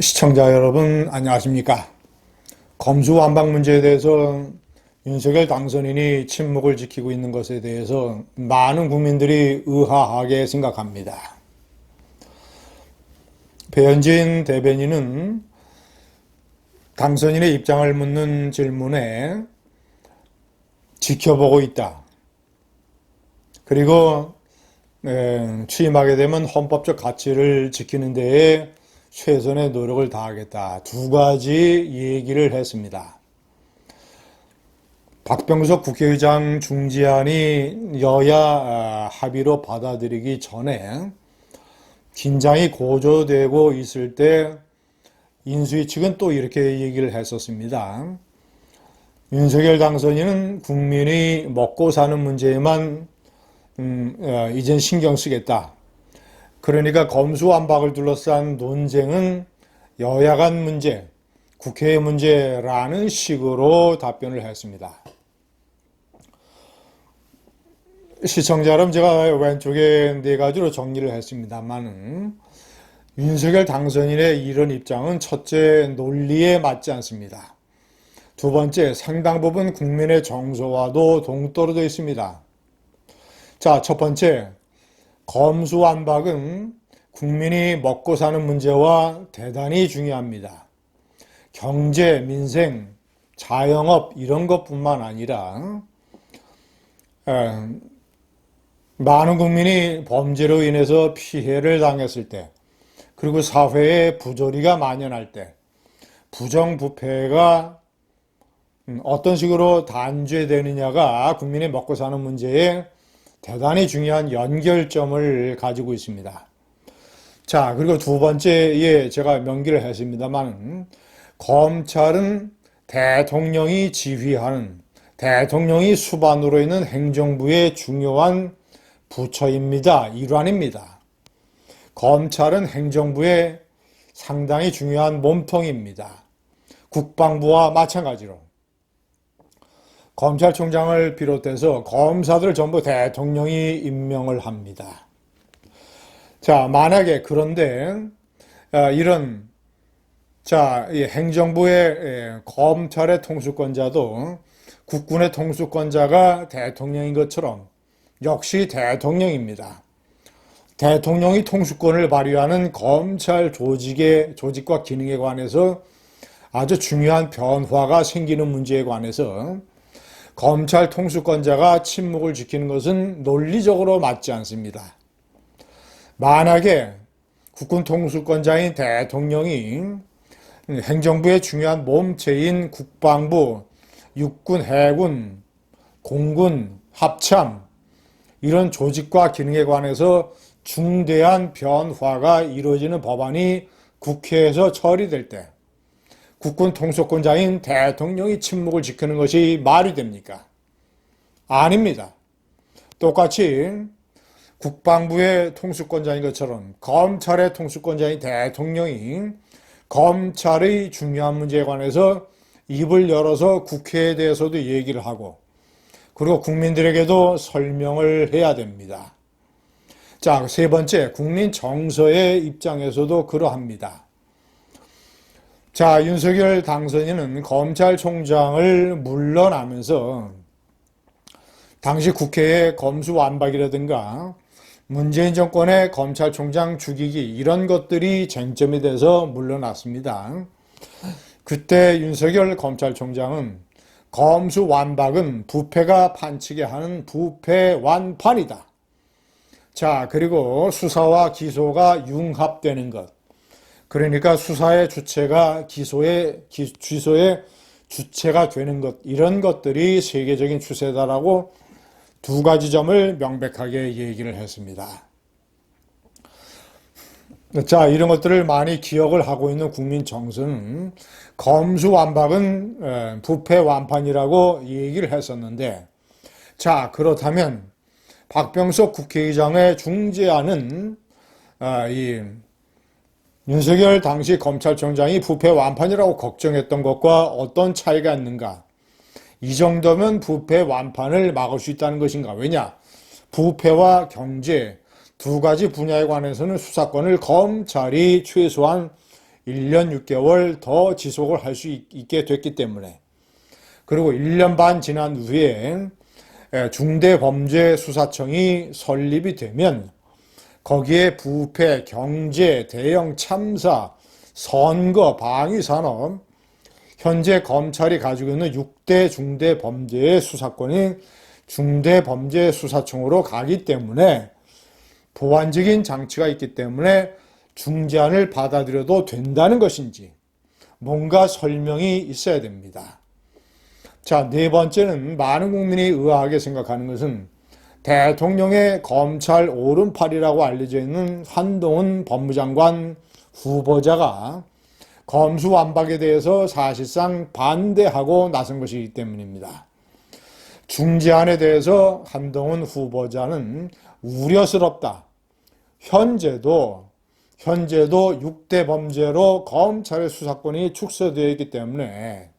시청자 여러분 안녕하십니까? 검수완박 문제에 대해서 윤석열 당선인이 침묵을 지키고 있는 것에 대해서 많은 국민들이 의아하게 생각합니다. 배현진 대변인은 당선인의 입장을 묻는 질문에 지켜보고 있다. 그리고 취임하게 되면 헌법적 가치를 지키는 데에 최선의 노력을 다하겠다. 두 가지 얘기를 했습니다. 박병석 국회의장 중지안이 여야 합의로 받아들이기 전에 긴장이 고조되고 있을 때 인수위 측은 또 이렇게 얘기를 했었습니다. 윤석열 당선인은 국민이 먹고 사는 문제에만 이젠 신경 쓰겠다. 그러니까 검수완박을 둘러싼 논쟁은 여야 간 문제, 국회의 문제라는 식으로 답변을 했습니다. 시청자 여러분, 제가 왼쪽에 네 가지로 정리를 했습니다만은 윤석열 당선인의 이런 입장은 첫째, 논리에 맞지 않습니다. 두 번째, 상당 부분 국민의 정서와도 동떨어져 있습니다. 자, 첫 번째, 검수완박은 국민이 먹고 사는 문제와 대단히 중요합니다. 경제, 민생, 자영업 이런 것뿐만 아니라 많은 국민이 범죄로 인해서 피해를 당했을 때, 그리고 사회에 부조리가 만연할 때, 부정부패가 어떤 식으로 단죄되느냐가 국민이 먹고 사는 문제에 대단히 중요한 연결점을 가지고 있습니다. 자, 그리고 두 번째에 제가 명기를 했습니다만, 검찰은 대통령이 지휘하는, 대통령이 수반으로 있는 행정부의 중요한 부처입니다. 일환입니다. 검찰은 행정부의 상당히 중요한 몸통입니다. 국방부와 마찬가지로 검찰총장을 비롯해서 검사들 전부 대통령이 임명을 합니다. 자, 만약에 그런데 이런 이 행정부의 검찰의 통수권자도 국군의 통수권자가 대통령인 것처럼 역시 대통령입니다. 대통령이 통수권을 발휘하는 검찰 조직과 기능에 관해서 아주 중요한 변화가 생기는 문제에 관해서 검찰 통수권자가 침묵을 지키는 것은 논리적으로 맞지 않습니다. 만약에 국군 통수권자인 대통령이 행정부의 중요한 몸체인 국방부, 육군, 해군, 공군, 합참 이런 조직과 기능에 관해서 중대한 변화가 이루어지는 법안이 국회에서 처리될 때 국군 통수권자인 대통령이 침묵을 지키는 것이 말이 됩니까? 아닙니다. 똑같이 국방부의 통수권자인 것처럼 검찰의 통수권자인 대통령이 검찰의 중요한 문제에 관해서 입을 열어서 국회에 대해서도 얘기를 하고 그리고 국민들에게도 설명을 해야 됩니다. 자, 세 번째, 국민 정서의 입장에서도 그러합니다. 자, 윤석열 당선인은 검찰총장을 물러나면서 당시 국회의 검수완박이라든가 문재인 정권의 검찰총장 죽이기 이런 것들이 쟁점이 돼서 물러났습니다. 그때 윤석열 검찰총장은 검수완박은 부패가 판치게 하는 부패완판이다. 자, 그리고 수사와 기소가 융합되는 것. 그러니까 수사의 주체가 취소의 주체가 되는 것. 이런 것들이 세계적인 추세다라고 두 가지 점을 명백하게 얘기를 했습니다. 자, 이런 것들을 많이 기억을 하고 있는 국민 정서는 검수완박은 부패 완판이라고 얘기를 했었는데, 자, 그렇다면 박병석 국회의장의 중재안은 이 윤석열 당시 검찰총장이 부패 완판이라고 걱정했던 것과 어떤 차이가 있는가? 이 정도면 부패 완판을 막을 수 있다는 것인가? 왜냐? 부패와 경제 두 가지 분야에 관해서는 수사권을 검찰이 최소한 1년 6개월 더 지속을 할 수 있게 됐기 때문에, 그리고 1년 반 지난 후에 중대범죄수사청이 설립이 되면 거기에 부패, 경제, 대형 참사, 선거, 방위산업, 현재 검찰이 가지고 있는 6대 중대범죄의 수사권이 중대범죄수사청으로 가기 때문에 보완적인 장치가 있기 때문에 중재안을 받아들여도 된다는 것인지 뭔가 설명이 있어야 됩니다. 자, 네 번째는 많은 국민이 의아하게 생각하는 것은 대통령의 검찰 오른팔이라고 알려져 있는 한동훈 법무장관 후보자가 검수완박에 대해서 사실상 반대하고 나선 것이기 때문입니다. 중재안에 대해서 한동훈 후보자는 우려스럽다. 현재도 6대 범죄로 검찰의 수사권이 축소되어 있기 때문에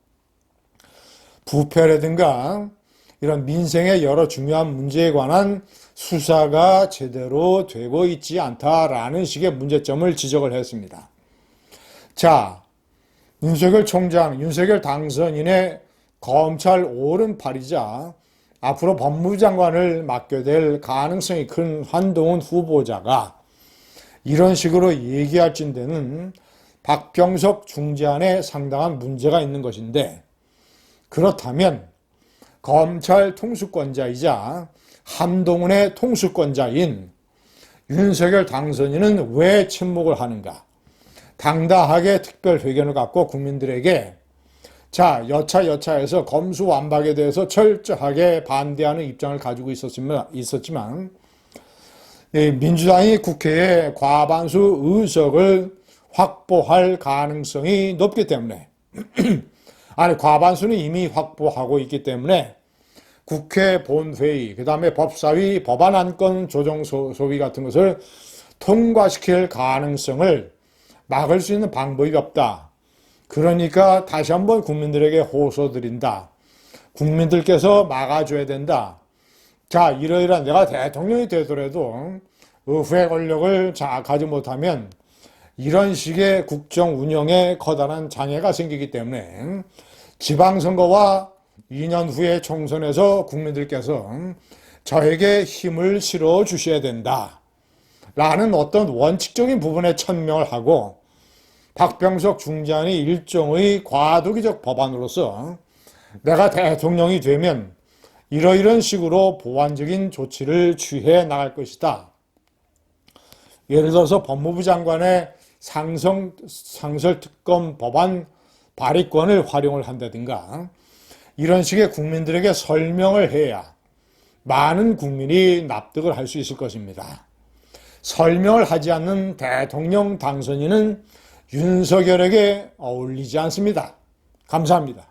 부패라든가 이런 민생의 여러 중요한 문제에 관한 수사가 제대로 되고 있지 않다라는 식의 문제점을 지적을 했습니다. 자, 윤석열 총장, 윤석열 당선인의 검찰 오른팔이자 앞으로 법무부 장관을 맡게 될 가능성이 큰 한동훈 후보자가 이런 식으로 얘기할 진데는 박병석 중재안에 상당한 문제가 있는 것인데, 그렇다면 검찰 통수권자이자 한동훈의 통수권자인 윤석열 당선인은 왜 침묵을 하는가? 당당하게 특별회견을 갖고 국민들에게 자, 여차여차해서 검수완박에 대해서 철저하게 반대하는 입장을 가지고 있었지만 민주당이 국회에 과반수 의석을 확보할 가능성이 높기 때문에 아니, 과반수는 이미 확보하고 있기 때문에 국회 본회의, 그 다음에 법사위, 법안 안건 조정 소위 같은 것을 통과시킬 가능성을 막을 수 있는 방법이 없다. 그러니까 다시 한번 국민들에게 호소드린다. 국민들께서 막아줘야 된다. 자, 이러이러한 내가 대통령이 되더라도 의회 권력을 장악하지 못하면 이런 식의 국정 운영에 커다란 장애가 생기기 때문에 지방선거와 2년 후의 총선에서 국민들께서 저에게 힘을 실어 주셔야 된다. 라는 어떤 원칙적인 부분에 천명을 하고 박병석 중재안이 일종의 과도기적 법안으로서 내가 대통령이 되면 이러이런 식으로 보완적인 조치를 취해 나갈 것이다. 예를 들어서 법무부 장관의 상설특검 법안 발의권을 활용을 한다든가 이런 식의 국민들에게 설명을 해야 많은 국민이 납득을 할 수 있을 것입니다. 설명을 하지 않는 대통령 당선인은 윤석열에게 어울리지 않습니다. 감사합니다.